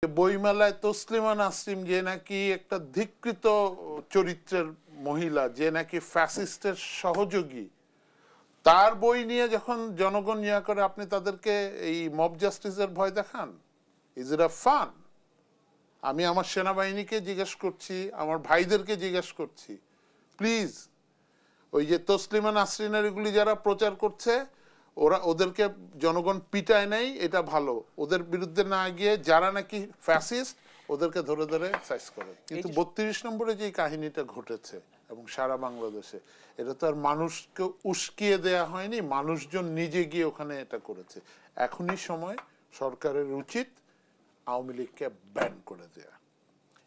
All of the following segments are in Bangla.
বইমেলায় তসলিমা নাসরিন যে নাকি একটা ধিক্কৃত চরিত্রের মহিলা, যে নাকি ফ্যাসিস্টের সহযোগী, তার বই নিয়ে যখন জনগণ ইয়া করে আপনি তাদেরকে এই মব জাস্টিসের ভয় দেখান। Is it a fun? আমি আমার সেনাবাহিনীকে জিজ্ঞেস করছি, আমার ভাইদেরকে জিজ্ঞেস করছি, প্লিজ ওই যে তসলিমা নাসরিনের এগুলি যারা প্রচার করছে ওদেরকে জনগণ পিটায় নাই, এটা ভালো। ওদের বিরুদ্ধে না গিয়ে যারা নাকি ফ্যাসিস্ট ওদেরকে ধরে ধরে সাইজ করে। কিন্তু ৩২ নম্বরে যে কাহিনীটা ঘটেছে এবং সারা বাংলাদেশে, এটা তো আর মানুষকে উস্কিয়ে দেয়া হয়নি, মানুষজন নিজে গিয়ে ওখানে এটা করেছে। এখনই সময় সরকারের উচিত আওয়ামী লীগকে ব্যান করে দেয়া।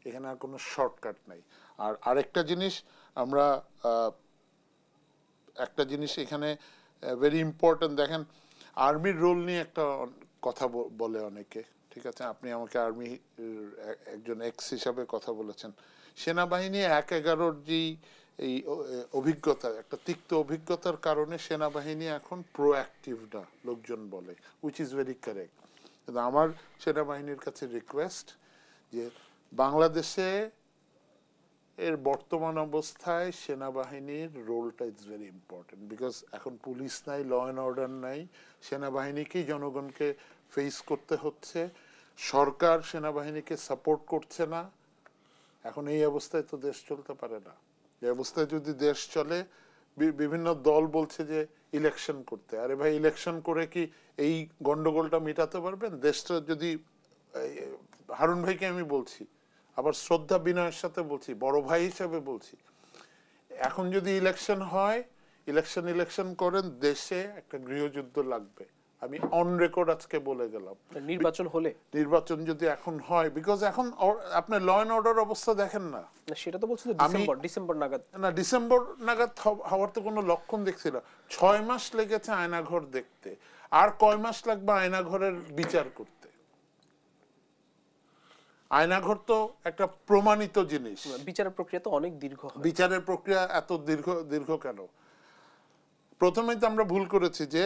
এখানে আর কোনো শর্টকাট নাই। আর আরেকটা জিনিস, আমরা একটা জিনিস এখানে ভেরি ইম্পর্টেন্ট, দেখেন আর্মির রোল নিয়ে একটা কথা বলে অনেকে, ঠিক আছে? আপনি আমাকে আর্মি একজন এক্স হিসাবে কথা বলেছেন। সেনাবাহিনী ১/১১ যেই এই অভিজ্ঞতা, একটা তিক্ত অভিজ্ঞতার কারণে সেনাবাহিনী এখন প্রোঅ্যাক্টিভ না, লোকজন বলে, উইচ ইজ ভেরি কারেক্ট। কিন্তু আমার সেনাবাহিনীর কাছে রিকোয়েস্ট যে বাংলাদেশে এর বর্তমান অবস্থায় সেনাবাহিনীর রোলটা ইজ ভেরি ইম্পর্টেন্ট, বিকজ এখন পুলিশ নাই, ল অ্যান্ড অর্ডার নাই, সেনাবাহিনীকেই জনগণকে ফেস করতে হচ্ছে। সরকার সেনাবাহিনীকে সাপোর্ট করছে না। এখন এই অবস্থায় তো দেশ চলতে পারে না। এই অবস্থায় যদি দেশ চলে, বিভিন্ন দল বলছে যে ইলেকশন করতে। আরে ভাই, ইলেকশন করে কি এই গন্ডগোলটা মেটাতে পারবেন? দেশটা যদি, হারুন ভাইকে আমি বলছি, আবার শ্রদ্ধা বিনয়ের সাথে বলছি, বড় ভাই হিসেবে বলছি, এখন যদি ইলেকশন হয়, ইলেকশন করেন, দেশে একটা গৃহযুদ্ধ লাগবে। আমি অন রেকর্ড আজকে বলে গেলাম। নির্বাচন যদি এখন হয়, বিকজ এখন আপনি ল অ্যান্ড অর্ডার অবস্থা দেখেন না। সেটা তো বলছিল ডিসেম্বর নাগাদ, না, ডিসেম্বর নাগাদ হওয়ার তো কোনো লক্ষণ দেখছি না। ৬ মাস লেগেছে আয়নাঘর দেখতে, আর কয় মাস লাগবে আয়নাঘরের বিচার করতে? আয়নাঘর তো একটা প্রমাণিত জিনিস। বিচারের প্রক্রিয়া তো অনেক দীর্ঘ। বিচারের প্রক্রিয়া এত দীর্ঘ কেন? প্রথমেই তো আমরা ভুল করেছি যে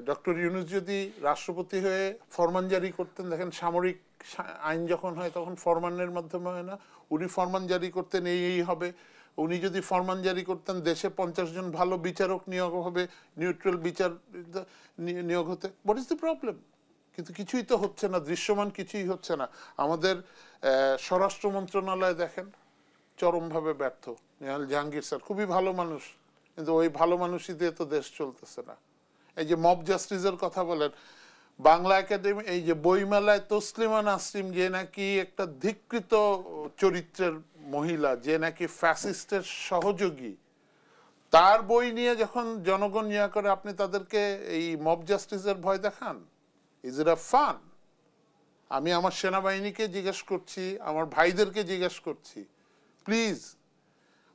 ডক্টর ইউনূস যদি রাষ্ট্রপতি হয়ে ফরমান জারি করতেন, দেখেন সামরিক আইন যখন হয় তখন ফরমানের মাধ্যমে হয় না, উনি ফরমান জারি করতেন এই হবে। উনি যদি ফরমান জারি করতেন, দেশে ৫০ জন ভালো বিচারক নিয়োগ হবে, নিউট্রাল বিচার নিয়োগ হতে। What is the problem? কিন্তু কিছুই তো হচ্ছে না, দৃশ্যমান কিছুই হচ্ছে না। আমাদের স্বরাষ্ট্র মন্ত্রণালয় দেখেন চরমভাবে ব্যর্থ। নেহাল জাহাঙ্গীর স্যার খুবই ভালো মানুষ, কিন্তু ওই ভালো মানুষই দিয়ে তো দেশ চলতেছে না। এই যে মব জাস্টিসের কথা বলেন, বাংলা একাডেমি এই যে বইমেলায় তসলিমা নাসরিন যে নাকি একটা ধিক্কৃত চরিত্রের মহিলা, যে নাকি ফ্যাসিস্টের সহযোগী, তার বই নিয়ে যখন জনগণ ইয়া করে আপনি তাদেরকে এই মব জাস্টিসের ভয় দেখান। Is it a fun? আমি আমার সেনাবাহিনীকে জিজ্ঞেস করছি, আমার ভাইদেরকে জিজ্ঞেস করছি, প্লিজ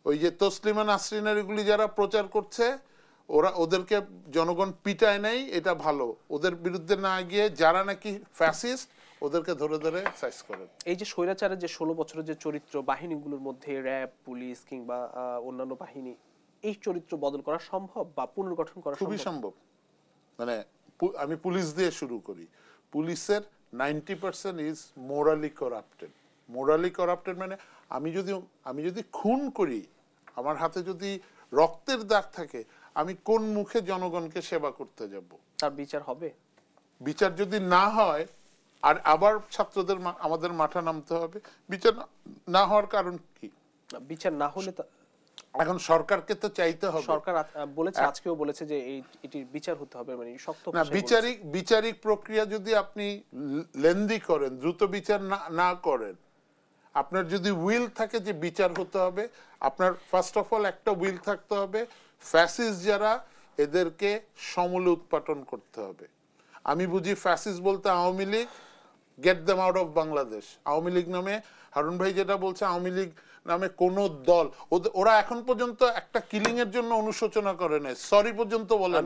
ওই যে তসলিমা নাসরিনের এগুলি যারা প্রচার করছে ওদেরকে জনগণ পিটায় নাই, এটা ভালো। ওদের বিরুদ্ধে না গিয়ে যারা নাকি ফ্যাসিস্ট ওদেরকে ধরে ধরে সাইজ করে। এই যে স্বৈরাচারের যে ১৬ বছরের যে চরিত্র, বাহিনীগুলোর মধ্যে র্যাব, পুলিশ কিংবা অন্যান্য বাহিনী, এই চরিত্র বদল করা সম্ভব বা পুনর্গঠন করা খুবই সম্ভব। মানে আমি পুলিশ দিয়ে শুরু করি। পুলিশের 90% is morally corrupted. Morally corrupted মানে আমি যদি খুন করি, আমার হাতে যদি রক্তের দাগ থাকে, আমি কোন মুখে জনগণকে সেবা করতে যাব? তার বিচার হবে? বিচার যদি না হয়, আর আবার ছাত্রদের আমাদের মাঠে নামতে হবে। বিচার না হওয়ার কারণ কি? বিচার না হলে এখন সরকারকে তো চাইতে হবে। সরকার বলেছে, আজকেও বলেছে যে এটির বিচার হতে হবে, মানে শক্ত না, বিচারিক প্রক্রিয়া যদি আপনি লেন্দি করেন, দ্রুত বিচার না করেন, আপনার যদি উইল থাকে যে বিচার হতে হবে, আপনার ফার্স্ট অফ অল একটা উইল থাকতে হবে, ফ্যাসিস্ট যারা এদেরকে সমূলে উৎপাটন করতে হবে। আমি বুঝি ফ্যাসিস্ট বলতে Awami League, gate them out of Bangladesh. Awami League নামে, হারুন ভাই যেটা বলছে, আওয়ামী লীগ নামে কোন দল, ওরা এখন পর্যন্ত একটা কিলিং এর জন্য অনুশোচনা করে নাই, সরি পর্যন্ত বলে।